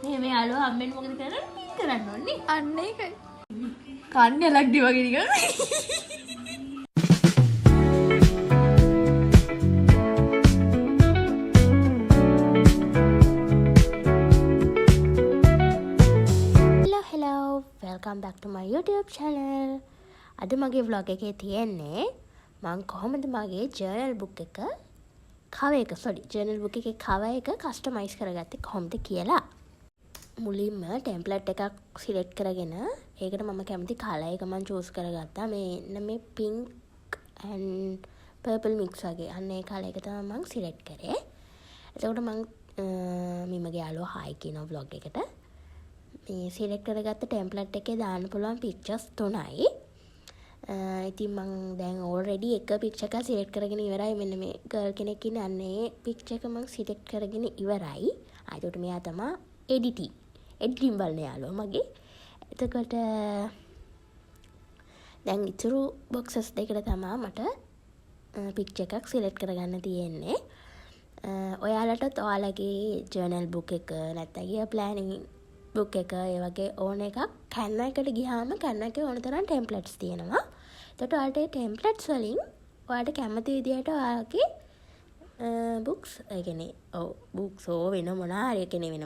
මේ යාළුවා හම්බෙන්න මොකද කරන්න ඕනේ? අන්න ඒකයි. කන්නේ ලක්දි වගේ නිකන්. Hello, welcome back to my YouTube channel. අද මගේ vlog එකේ තියෙන්නේ මම කොහොමද මගේ journal book එක journal book එකේ cover එක customize කරගත්තේ කොහොමද කියලා. මුලින්ම template එකක් select කරගෙන ඒකට මම කැමති color එක මම choose කරගත්තා. මේ pink and purple mix වගේ. අන්න ඒ color එක තමයි මම select කරේ. එතකොට මම මගේ යාළුවා hi කියන vlog එකට මේ select කරගත්ත template එකේ දාන්න පුළුවන් pictures 3යි. ඉතින් මම දැන් already එක picture එකක් select කරගෙන ඉවරයි. මෙන්න මේ girl කෙනෙක් ඉන්නේ. අන්න ඒ picture එක මම select කරගෙන ඉවරයි. ඒකට මෙයා තමයි editing බලන යාළුවා මගේ. එතකොට දැන් ඉතුරු boxes දෙකට තමයි මට picture එකක් select කරගන්න තියෙන්නේ. ඔයාලටත් ඔයාලගේ journal book එක නැත්නම් year planning book එක ඒ වගේ ඕන එකක් Canva එකට ගියාම Canva එකේ ඕන තරම් templates තියෙනවා. එතකොට ඔයාලට ඒ templates වලින් ඔයාලට කැමති විදිහට ඔයාලගේ books ඒ කියන්නේ books වෙන මොනවා හරි කියන්නේ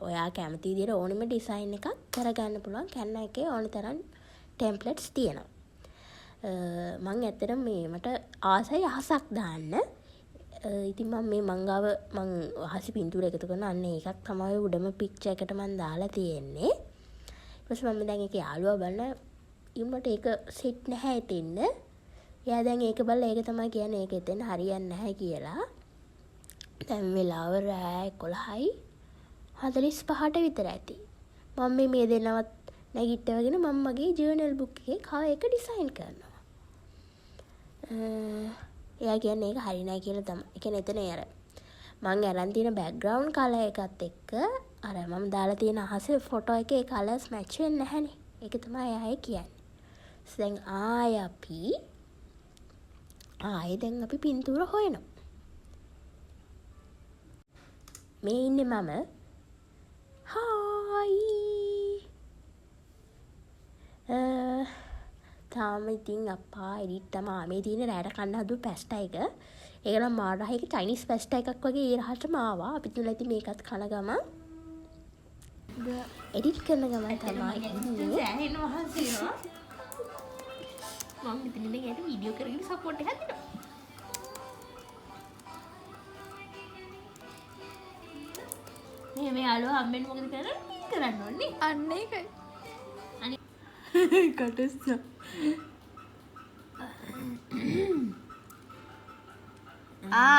ඔයා කැමති විදිහට ඕනෙම design එකක් කරගන්න පුළුවන් Canva එකේ ඕන තරම් templates තියෙනවා. මම ඇත්තටම මට ආසයි අහසක් දාන්න. ඉතින් මම අහසේ පින්තූර එකතු කරන අන්න ඒකක් තමයි උඩම picture එකට මම දාලා තියෙන්නේ. ඊට පස්සේ මම දැන් ඒක යාළුවා බලන ඉන්නට ඒක සෙට් නැහැ එතෙන්න. එයා දැන් ඒක බලලා ඒක තමයි කියන්නේ ඒක එතෙන් හරියන්නේ නැහැ කියලා. දැන් වෙලාව රෑ 11:45ට විතර ඇති. මම මේ දෙන්නවත් නැගිට්ටවගෙන මම මගේ journal book එකේ cover එක design කරනවා. එයා කියන්නේ ඒක හරි නෑ කියලා තමයි. ඒ කියන්නේ එතන අර මම අරන් තියෙන background color එකත් එක්ක අර මම දාලා තියෙන අහසේ photo එකේ colors match වෙන්නේ නැහනේ. ඒක තමයි එයා කියන්නේ. දැන් දැන් අපි පින්තූර හොයනවා. මේ ඉන්නේ මම. තාම ඉතින් අප්පා එඩිට් තමයි මේ තියෙන රැට කන්න හදපු පැස්ටා එක. ඒක නම් මාරහා එක චයිනීස් පැස්ටා එකක් වගේ ඊරහටම ආවා. අපි තුල ඉතින් මේකත් කන ගම එඩිට් කරන ගම තමයි ඉන්නේ. සෑහෙන මහන්සි වෙනවා. මම මෙතන ඉඳන් යට වීඩියෝ කරගෙන සපෝට් එකක් දෙනවා. මේ යාළුවා හම්බෙන්න මොකද කරන්න ඕනේ? අන්න ඒකයි. කටස්ස.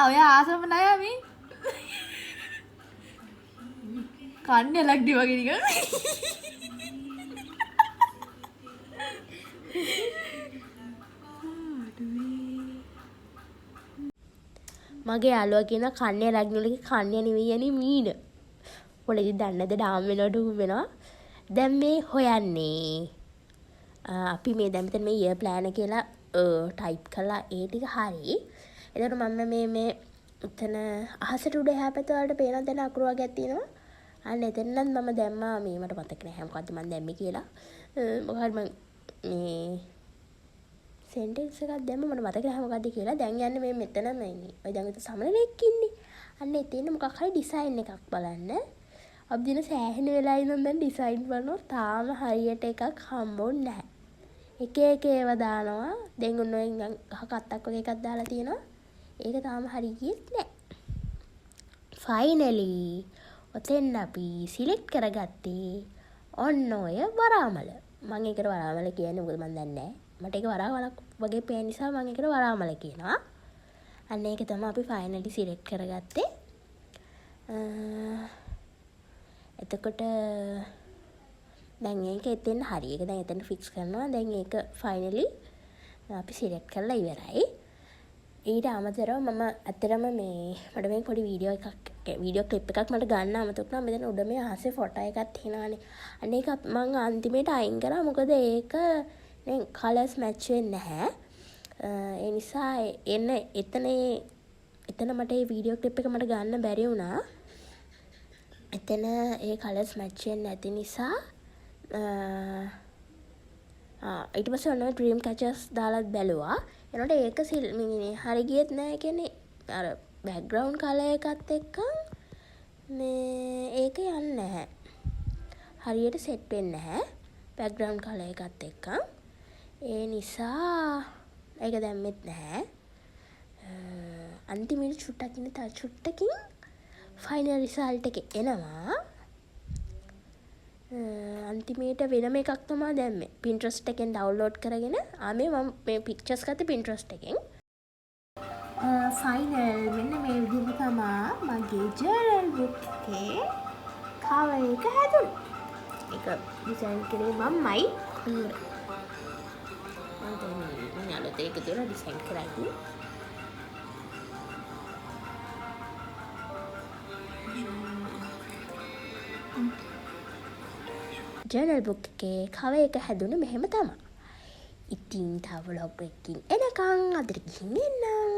ඔය ආසම නෑ මේ. කන්නේ ලක්දි වගේ නිකන්. මගේ යාළුවා කියන කන්නේ ලග්නලගේ කන්නේ නෙවෙයි යන්නේ මීන. ඔලෙදි දන්නද ඩාම් වෙනවට උම් වෙනවා. දැන් මේ හොයන්නේ අපි මේ දැන් මෙතන මේ year plan කියලා type කළා ඒ ටික හරි. එතකොට මම මේ එතන අහසට උඩ එහා පැත්ත වලට පේන දෙන අකුරු වර්ගයක් තියෙනවා. අන්න එතනත් මම දැම්මා මේ මට මතක නැහැ මොකද්ද මම දැම්මේ කියලා. මොකද මම මේ sentence එකක් දැම්ම මට මතක නැහැ මොකද්ද කියලා. දැන් යන්නේ මේ මෙතන මේ ඔය දැන් මෙතන සමනලෙක් ඉන්නේ. අන්න එතන මොකක් හරි design එකක් බලන්න. අපි දින සෑහෙන වෙලා ඉඳන් දැන් design බලනවා තාම හරියට එකක් හම්බුන්නේ නැහැ. එක ඒවා දානවා. දැන් ඔන්න ඔය කත්තක් වගේ එකක් දාලා තියෙනවා. ඒක තාම හරි ගියෙත් නැහැ. finally ඔතෙන් අපි select කරගත්තේ ඔන්න ඔය වරාමල. මම ඒකට වරාමල කියන්නේ මොකද මන් දන්නේ නැහැ. මට ඒක වරාමලක් වගේ පේන නිසා මම ඒකට වරාමල කියනවා. අන්න ඒක තමයි අපි finally select කරගත්තේ. එතකොට දැන් ඒක එතෙන් හරි. ඒක දැන් එතන ෆික්ස් කරනවා. දැන් ඒක finally අපි select කරලා ඉවරයි. ඊට අමතරව මම ඇත්තටම මට මේ පොඩි වීඩියෝ ක්ලිප් එකක් මට ගන්න අමතක වුණා. මෙතන උඩ මේ අහසේ ෆොටෝ එකක් තියෙනවානේ. අන්න ඒක මම අන්තිමේට අයින් කරා. මොකද ඒක දැන් කලර්ස් මැච් වෙන්නේ නැහැ. ඒ නිසා එතන මට මේ වීඩියෝ ක්ලිප් එක මට ගන්න බැරි වුණා. එතන ඒ කලර්ස් මැච් වෙන්නේ නැති නිසා ඊට පස්සේ ඔන්න ඩ්‍රීම් කැචර්ස් දාලත් බැලුවා. එනකොට ඒක හරි ගියෙත් නෑ. කියන්නේ අර බෑග්ග්‍රවුන්ඩ් කලර් එකත් එක්ක මේ ඒක යන්නේ නැහැ. හරියට සෙට් වෙන්නේ නැහැ බෑග්ග්‍රවුන්ඩ් කලර් එකත් එක්ක. ඒ නිසා ඒක දැම්මෙත් නැහැ. අන්තිමට චුට්ටකින් තව චුට්ටකින් ෆයිනල් රිසල්ට් එක එනවා. අන්තිමේට වෙනම එකක් තමයි දැම්මේ. Pinterest එකෙන් ඩවුන්ලෝඩ් කරගෙන මේ මම මේ පික්චර්ස් ගත්තේ Pinterest එකෙන්. ෆයිනල් මෙන්න මේ විදිහට තමයි මගේ ජර්නල් බුක් එකේ කවර් එක හැදුනේ. ඒක ඩිසයින් කරේ මමයි. මම යාළුවෝ ඒක දෙලා ඩිසයින් කරන්නේ. ජර්නල් බුක් එකේ කවර් එක හැදුනේ මෙහෙම තමයි. ඉතින් තව vlog එකකින් එනකන් අදට ගිහින් එන්නම්.